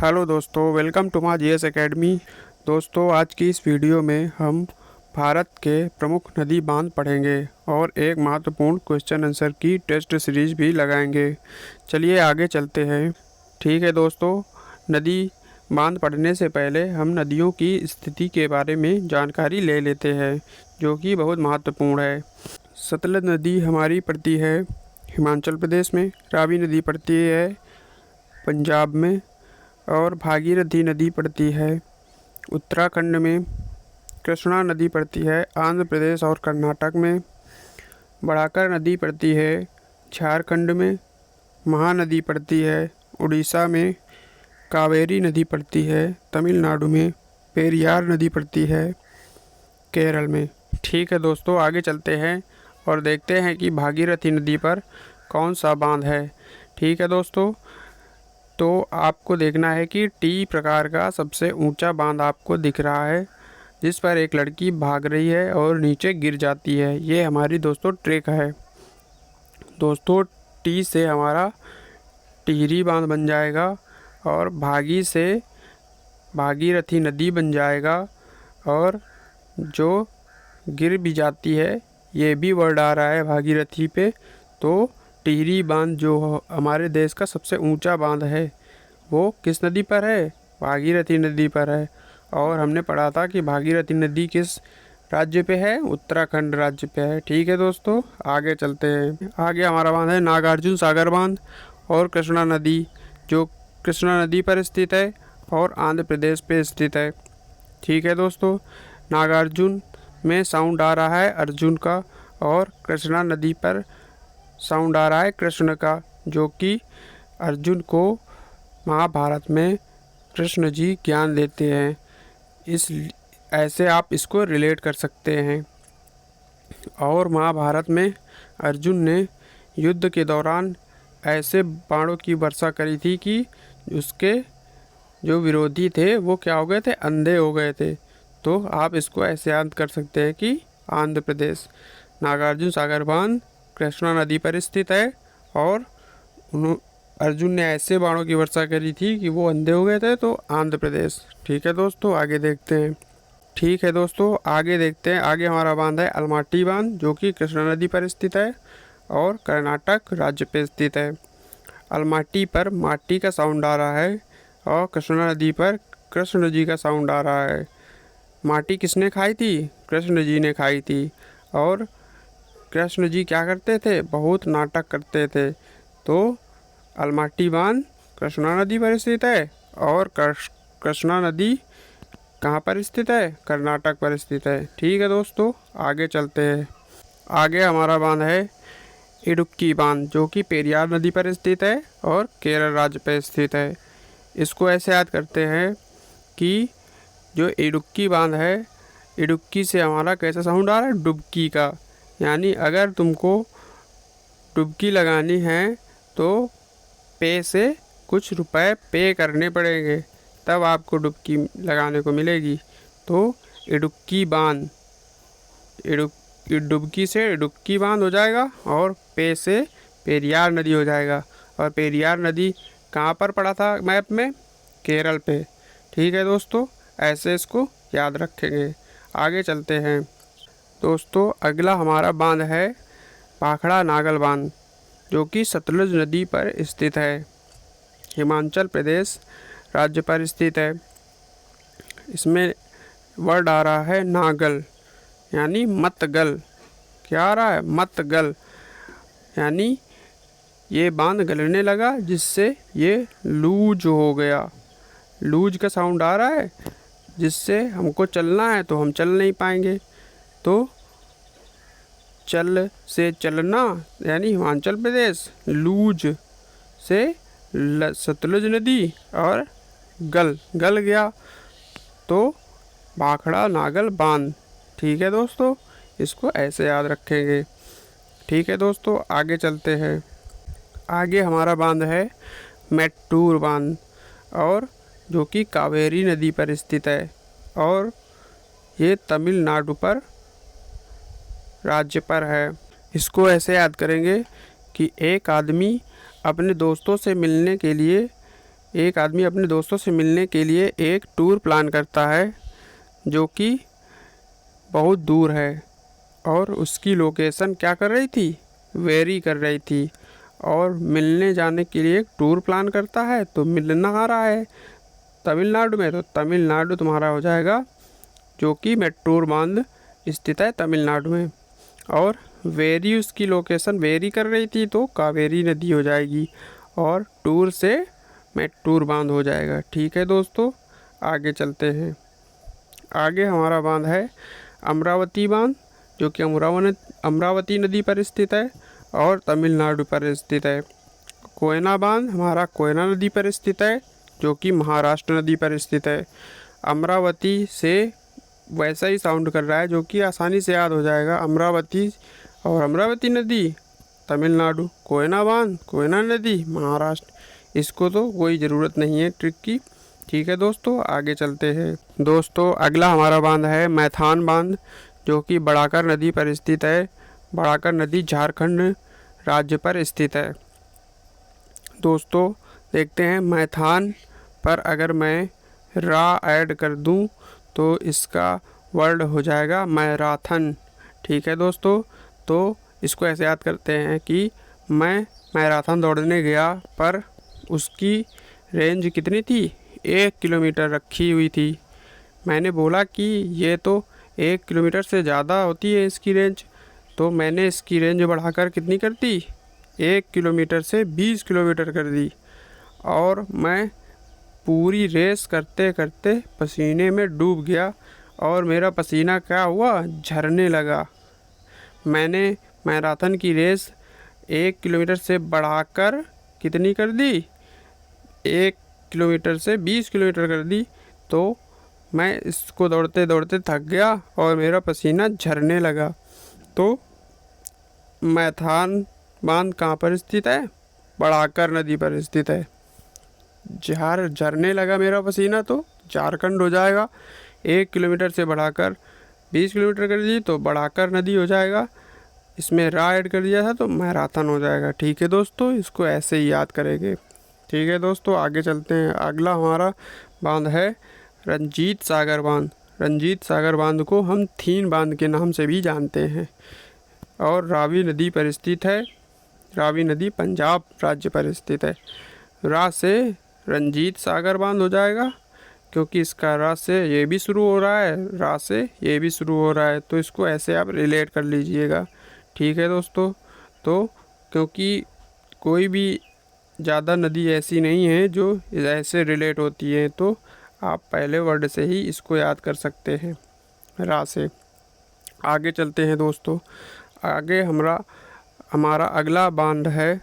Hello दोस्तों, welcome to my GS academy. दोस्तों, आज की इस वीडियो में हम भारत के प्रमुख नदी बांध पढ़ेंगे और एक महत्वपूर्ण क्वेश्चन आंसर की टेस्ट सीरीज भी लगाएंगे। चलिए आगे चलते हैं। ठीक है दोस्तों, नदी बांध पढ़ने से पहले हम नदियों की स्थिति के बारे में जानकारी ले लेते हैं, जो कि बहुत महत्वपूर्ण है। सतलज नदी हमारी पड़ती है हिमाचल प्रदेश में, रावी नदी पड़ती है पंजाब में और भागीरथी नदी पड़ती है उत्तराखंड में। कृष्णा नदी पड़ती है आंध्र प्रदेश और कर्नाटक में। बड़ाकर नदी पड़ती है झारखंड में। महानदी पड़ती है उड़ीसा में। कावेरी नदी पड़ती है तमिलनाडु में। पेरियार नदी पड़ती है केरल में। ठीक है दोस्तों, आगे चलते हैं और देखते हैं कि भागीरथी नदी पर कौन सा बांध है। ठीक है दोस्तों, तो आपको देखना है कि टी प्रकार का सबसे ऊंचा बांध आपको दिख रहा है, जिस पर एक लड़की भाग रही है और नीचे गिर जाती है। ये हमारी दोस्तों ट्रिक है। दोस्तों, टी से हमारा टिहरी बांध बन जाएगा और भागी से भागीरथी नदी बन जाएगा, और जो गिर भी जाती है, ये भी वर्ड आ रहा है भागीरथी पे। तो टिहरी बांध जो हमारे देश का सबसे ऊंचा बांध है, वो किस नदी पर है? भागीरथी नदी पर है। और हमने पढ़ा था कि भागीरथी नदी किस राज्य पे है? उत्तराखंड राज्य पे है। ठीक है दोस्तों, आगे चलते हैं। आगे हमारा बांध है नागार्जुन सागर बांध और कृष्णा नदी, जो कृष्णा नदी पर स्थित है और आंध्र प्रदेश पे स्थित है। ठीक है दोस्तों, नागार्जुन में साउंड आ रहा है अर्जुन का, और कृष्णा नदी पर साउंड आ रहा है कृष्ण का, जो कि अर्जुन को महाभारत में कृष्ण जी ज्ञान देते हैं। ऐसे आप इसको रिलेट कर सकते हैं। और महाभारत में अर्जुन ने युद्ध के दौरान ऐसे बाणों की वर्षा करी थी कि उसके जो विरोधी थे वो क्या हो गए थे? अंधे हो गए थे। तो आप इसको ऐसे याद कर सकते हैं कि आंध्र प्रदेश, नागार्जुन सागर बांध कृष्णा नदी पर स्थित है और अर्जुन ने ऐसे बाणों की वर्षा करी थी कि वो अंधे हो गए थे, तो आंध्र प्रदेश। ठीक है दोस्तों, आगे देखते हैं। ठीक है दोस्तों, आगे देखते हैं। आगे हमारा बांध है अलमाटी बांध, जो कि कृष्णा नदी पर स्थित है और कर्नाटक राज्य पे स्थित है। अलमाटी पर माटी का साउंड आ रहा है और कृष्णा नदी पर कृष्ण जी का साउंड आ रहा है। माटी किसने खाई थी? कृष्ण जी ने खाई थी। और कृष्ण जी क्या करते थे? बहुत नाटक करते थे। तो अलमाटी बांध कृष्णा नदी पर स्थित है और कृष्णा नदी कहाँ पर स्थित है? कर्नाटक पर स्थित है। ठीक है दोस्तों, आगे चलते हैं। आगे हमारा बांध है इडुक्की बांध, जो कि पेरियार नदी पर स्थित है और केरल राज्य पर स्थित है। इसको ऐसे याद करते हैं कि जो इडुक्की बांध है, इडुक्की से हमारा कैसा साउंड आ रहा है? डुबकी का। यानी अगर तुमको डुबकी लगानी है तो पे से कुछ रुपए पे करने पड़ेंगे, तब आपको डुबकी लगाने को मिलेगी। तो इडुक्की बांध, डुबकी से इडुक्की बांध हो जाएगा और पे से पेरियार नदी हो जाएगा। और पेरियार नदी कहाँ पर पड़ा था मैप में? केरल पे। ठीक है दोस्तों, ऐसे इसको याद रखेंगे। आगे चलते हैं दोस्तों। अगला हमारा बांध है भाखड़ा नागल बांध, जो कि सतलुज नदी पर स्थित है, हिमाचल प्रदेश राज्य पर स्थित है। इसमें वर्ड आ रहा है नागल, यानी मत गल। क्या आ रहा है? मत गल। यानी ये बांध गलने लगा, जिससे ये लूज हो गया। लूज का साउंड आ रहा है, जिससे हमको चलना है तो हम चल नहीं पाएंगे। तो चल से चलना, यानी हिमाचल प्रदेश, लूज से सतलुज नदी, और गल गया, तो भाखड़ा नागल बांध। ठीक है दोस्तों, इसको ऐसे याद रखेंगे। ठीक है दोस्तों, आगे चलते हैं। आगे हमारा बांध है मैट्टूर बांध, और जो कि कावेरी नदी पर स्थित है और ये तमिलनाडु पर राज्य पर है। इसको ऐसे याद करेंगे कि एक आदमी अपने दोस्तों से मिलने के लिए एक आदमी अपने दोस्तों से मिलने के लिए एक टूर प्लान करता है जो कि बहुत दूर है और उसकी लोकेशन क्या कर रही थी, वेरी कर रही थी। और मिलने जाने के लिए एक टूर प्लान करता है तो मिलना आ रहा है तमिलनाडु में, तो तमिलनाडु तुम्हारा हो जाएगा जो कि मैट्टूर बांध स्थित है तमिलनाडु में। और वेरी उसकी लोकेशन वेरी कर रही थी तो कावेरी नदी हो जाएगी और टूर से मैट्टूर बांध हो जाएगा। ठीक है दोस्तों, आगे चलते हैं। आगे हमारा बांध है अमरावती बांध जो कि अमरावती नदी पर स्थित है और तमिलनाडु पर स्थित है। कोयना बांध हमारा कोयना नदी पर स्थित है जो कि महाराष्ट्र नदी पर स्थित है। अमरावती से वैसा ही साउंड कर रहा है जो कि आसानी से याद हो जाएगा, अमरावती और अमरावती नदी तमिलनाडु, कोयना बांध कोयना नदी महाराष्ट्र। इसको तो कोई ज़रूरत नहीं है ट्रिक की। ठीक है दोस्तों, आगे चलते हैं। दोस्तों अगला हमारा बांध है मैथान बांध जो कि बड़ाकर नदी पर स्थित है। बड़ाकर नदी झारखंड राज्य पर स्थित है। दोस्तों देखते हैं, मैथान पर अगर मैं रा ऐड कर दूं तो इसका वर्ड हो जाएगा मैराथन। ठीक है दोस्तों, तो इसको ऐसे याद करते हैं कि मैं मैराथन दौड़ने गया पर उसकी रेंज कितनी थी, 1 किलोमीटर रखी हुई थी। मैंने बोला कि ये तो 1 किलोमीटर से ज़्यादा होती है इसकी रेंज, तो मैंने इसकी रेंज बढ़ाकर कितनी कर दी, 1 किलोमीटर से 20 किलोमीटर कर दी। और मैं पूरी रेस करते करते पसीने में डूब गया और मेरा पसीना क्या हुआ, झरने लगा। मैंने मैराथन की रेस 1 किलोमीटर से बढ़ाकर कितनी कर दी, 1 किलोमीटर से 20 किलोमीटर कर दी। तो मैं इसको दौड़ते दौड़ते थक गया और मेरा पसीना झरने लगा। तो मैथान बांध कहाँ पर स्थित है, बड़ाकर नदी पर स्थित है। झरने लगा मेरा पसीना तो झारखंड हो जाएगा। 1 किलोमीटर से बढ़ाकर 20 किलोमीटर कर दी तो बड़ाकर नदी हो जाएगा। इसमें रा ऐड कर दिया था तो मैराथन हो जाएगा। ठीक है दोस्तों, इसको ऐसे ही याद करेंगे। ठीक है दोस्तों, आगे चलते हैं। अगला हमारा बांध है रंजीत सागर बांध। रंजीत सागर बांध को हम थीन बांध के नाम से भी जानते हैं और रावी नदी पर स्थित है। रावी नदी पंजाब राज्य पर स्थित है। रा से रंजीत सागर बांध हो जाएगा क्योंकि इसका रा से ये भी शुरू हो रहा है, रा से ये भी शुरू हो रहा है, तो इसको ऐसे आप रिलेट कर लीजिएगा। ठीक है दोस्तों, तो क्योंकि कोई भी ज़्यादा नदी ऐसी नहीं है जो ऐसे रिलेट होती है, तो आप पहले वर्ड से ही इसको याद कर सकते हैं, रा से। आगे चलते हैं दोस्तों। आगे हमारा अगला बांध है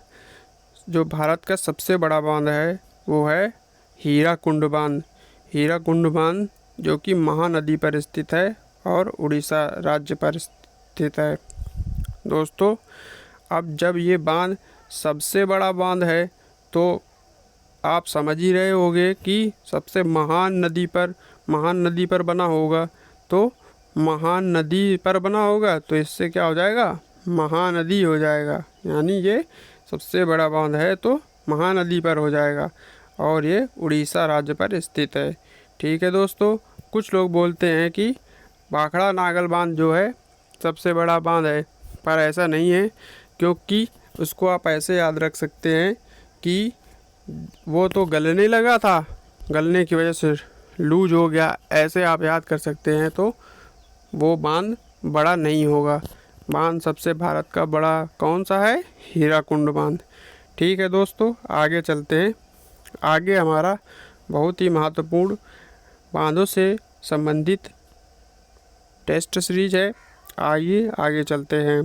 जो भारत का सबसे बड़ा बांध है, वो है हीराकुंड बांध। हीराकुंड बांध जो कि महानदी पर स्थित है और उड़ीसा राज्य पर स्थित है। दोस्तों अब जब ये बांध सबसे बड़ा बांध है तो आप समझ ही रहे होंगे कि सबसे महान नदी पर बना होगा, तो महान नदी पर बना होगा तो इससे क्या हो जाएगा, महानदी हो जाएगा। यानी ये सबसे बड़ा बांध है तो महानदी पर हो जाएगा और ये उड़ीसा राज्य पर स्थित है। ठीक है दोस्तों, कुछ लोग बोलते हैं कि भाखड़ा नागल बांध जो है सबसे बड़ा बांध है, पर ऐसा नहीं है, क्योंकि उसको आप ऐसे याद रख सकते हैं कि वो तो गलने लगा था, गलने की वजह से लूज हो गया, ऐसे आप याद कर सकते हैं, तो वो बांध बड़ा नहीं होगा। बांध सबसे भारत का बड़ा कौन सा है, हीराकुंड बांध। ठीक है दोस्तों, आगे चलते हैं। आगे हमारा बहुत ही महत्वपूर्ण बांधों से संबंधित टेस्ट सीरीज है। आइए आगे चलते हैं,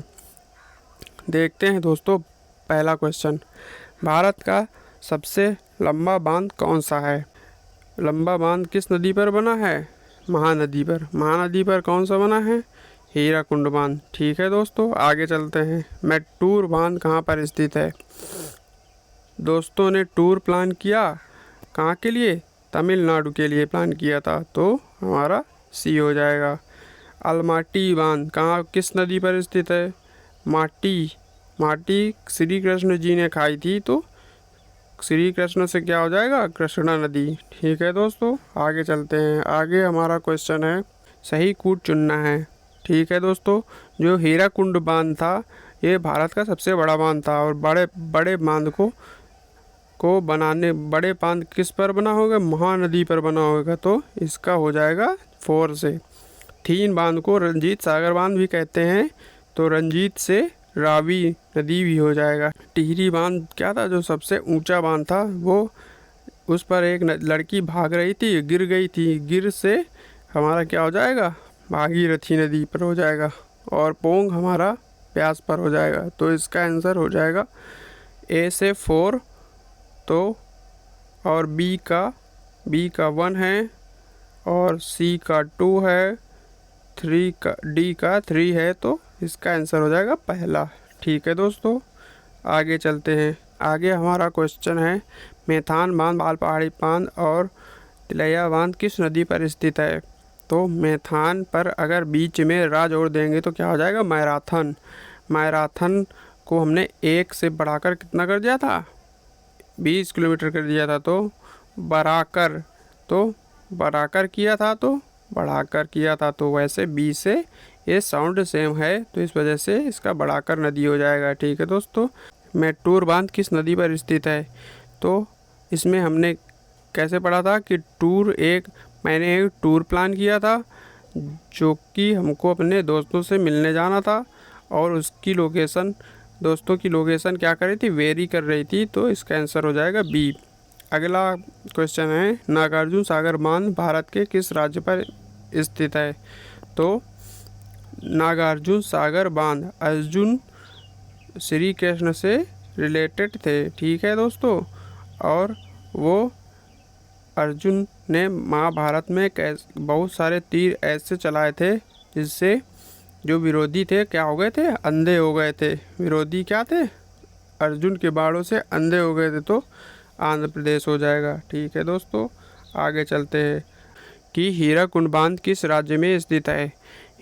देखते हैं दोस्तों। पहला क्वेश्चन, भारत का सबसे लंबा बांध कौन सा है। लंबा बांध किस नदी पर बना है, महानदी पर। महानदी पर कौन सा बना है, हीराकुंड बांध। ठीक है दोस्तों, आगे चलते हैं। मैट्टूर बांध कहाँ पर स्थित है। दोस्तों ने टूर प्लान किया कहाँ के लिए, तमिलनाडु के लिए प्लान किया था, तो हमारा सी हो जाएगा। अलमाटी बांध कहाँ किस नदी पर स्थित है, माटी श्री कृष्ण जी ने खाई थी, तो श्री कृष्ण से क्या हो जाएगा, कृष्णा नदी। ठीक है दोस्तों, आगे चलते हैं। आगे हमारा क्वेश्चन है सही कूट चुनना है। ठीक है दोस्तों, जो हीराकुंड बांध था ये भारत का सबसे बड़ा बांध था और बड़े बड़े बांध को बनाने, बड़े बांध किस पर बना होगा, महानदी पर बना होगा, तो इसका हो जाएगा 4 से। 3 बांध को रंजीत सागर बांध भी कहते हैं, तो रंजीत से रावी नदी भी हो जाएगा। टिहरी बांध क्या था, जो सबसे ऊंचा बांध था, वो उस पर एक लड़की भाग रही थी, गिर गई थी, गिर से हमारा क्या हो जाएगा, भागीरथी नदी पर हो जाएगा। और पोंग हमारा प्यास पर हो जाएगा, तो इसका आंसर हो जाएगा ए से 4 तो, और बी का 1 है, और सी का 2 है, डी का 3 है, तो इसका आंसर हो जाएगा पहला। ठीक है दोस्तों, आगे चलते हैं। आगे हमारा क्वेश्चन है मेथान बांध, बाल पहाड़ी बांध और तिलैया बांध किस नदी पर स्थित है। तो मेथान पर अगर बीच में रा जोड़ देंगे तो क्या हो जाएगा, मैराथन। मैराथन को हमने 1 से बढ़ाकर कितना कर दिया था, 20 किलोमीटर कर दिया था, तो बढ़ाकर किया था, तो बढ़ाकर किया था, तो वैसे बी से ये साउंड सेम है, तो इस वजह से इसका बढ़ाकर नदी हो जाएगा। ठीक है दोस्तों, मैटूर बांध किस नदी पर स्थित है। तो इसमें हमने कैसे पढ़ा था कि मैंने एक टूर प्लान किया था, जो कि हमको अपने दोस्तों से मिलने जाना था, और उसकी लोकेशन, दोस्तों की लोकेशन क्या कर रही थी, वेरी कर रही थी, तो इसका आंसर हो जाएगा बी। अगला क्वेश्चन है नागार्जुन सागर बांध भारत के किस राज्य पर स्थित है। तो नागार्जुन सागर बांध अर्जुन श्री कृष्ण से रिलेटेड थे। ठीक है दोस्तों, और वो अर्जुन ने महाभारत में बहुत सारे तीर ऐसे चलाए थे जिससे जो विरोधी थे क्या हो गए थे, अंधे हो गए थे। विरोधी क्या थे, अर्जुन के बाणों से अंधे हो गए थे, तो आंध्र प्रदेश हो जाएगा। ठीक है दोस्तों, आगे चलते हैं कि हीराकुंड बांध किस राज्य में स्थित है।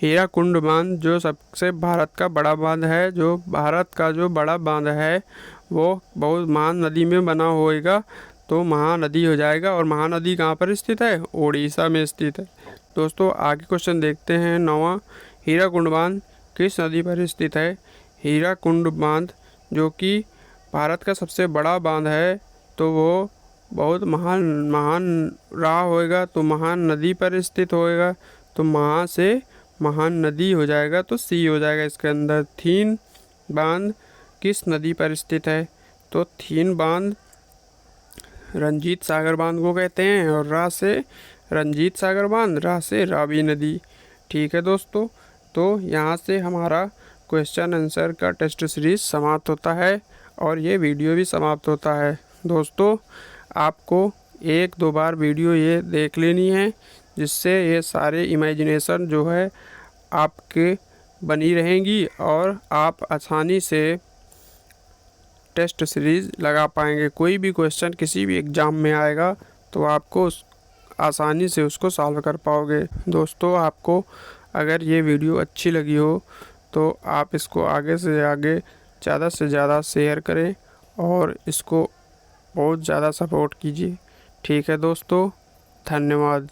हीराकुंड बांध जो सबसे भारत का बड़ा बांध है, जो भारत का जो बड़ा बांध है वो बहुत महान नदी में बना होएगा, तो महानदी हो जाएगा। और महानदी कहाँ पर स्थित है, ओडिशा में स्थित है। दोस्तों आगे क्वेश्चन देखते हैं 9वां, हीराकुंड बांध किस नदी पर स्थित है। हीराकुंड बांध जो कि भारत का सबसे बड़ा बांध है, तो वो बहुत महान रहा होएगा, तो महान नदी पर स्थित होएगा, तो महा से महान नदी हो जाएगा, तो सी हो जाएगा इसके अंदर। थीन बांध किस नदी पर स्थित है। तो थीन बांध रंजीत सागर बांध को कहते हैं, और रा से रंजीत सागर बांध, रा से रावी नदी। ठीक है दोस्तों, तो यहाँ से हमारा क्वेश्चन आंसर का टेस्ट सीरीज समाप्त होता है, और ये वीडियो भी समाप्त होता है। दोस्तों आपको 1-2 बार वीडियो ये देख लेनी है, जिससे ये सारे इमेजिनेशन जो है आपके बनी रहेंगी, और आप आसानी से टेस्ट सीरीज़ लगा पाएंगे। कोई भी क्वेश्चन किसी भी एग्ज़ाम में आएगा तो आपको आसानी से उसको सॉल्व कर पाओगे। दोस्तों आपको अगर ये वीडियो अच्छी लगी हो तो आप इसको आगे से आगे ज़्यादा से ज़्यादा शेयर करें, और इसको बहुत ज़्यादा सपोर्ट कीजिए। ठीक है दोस्तों, धन्यवाद।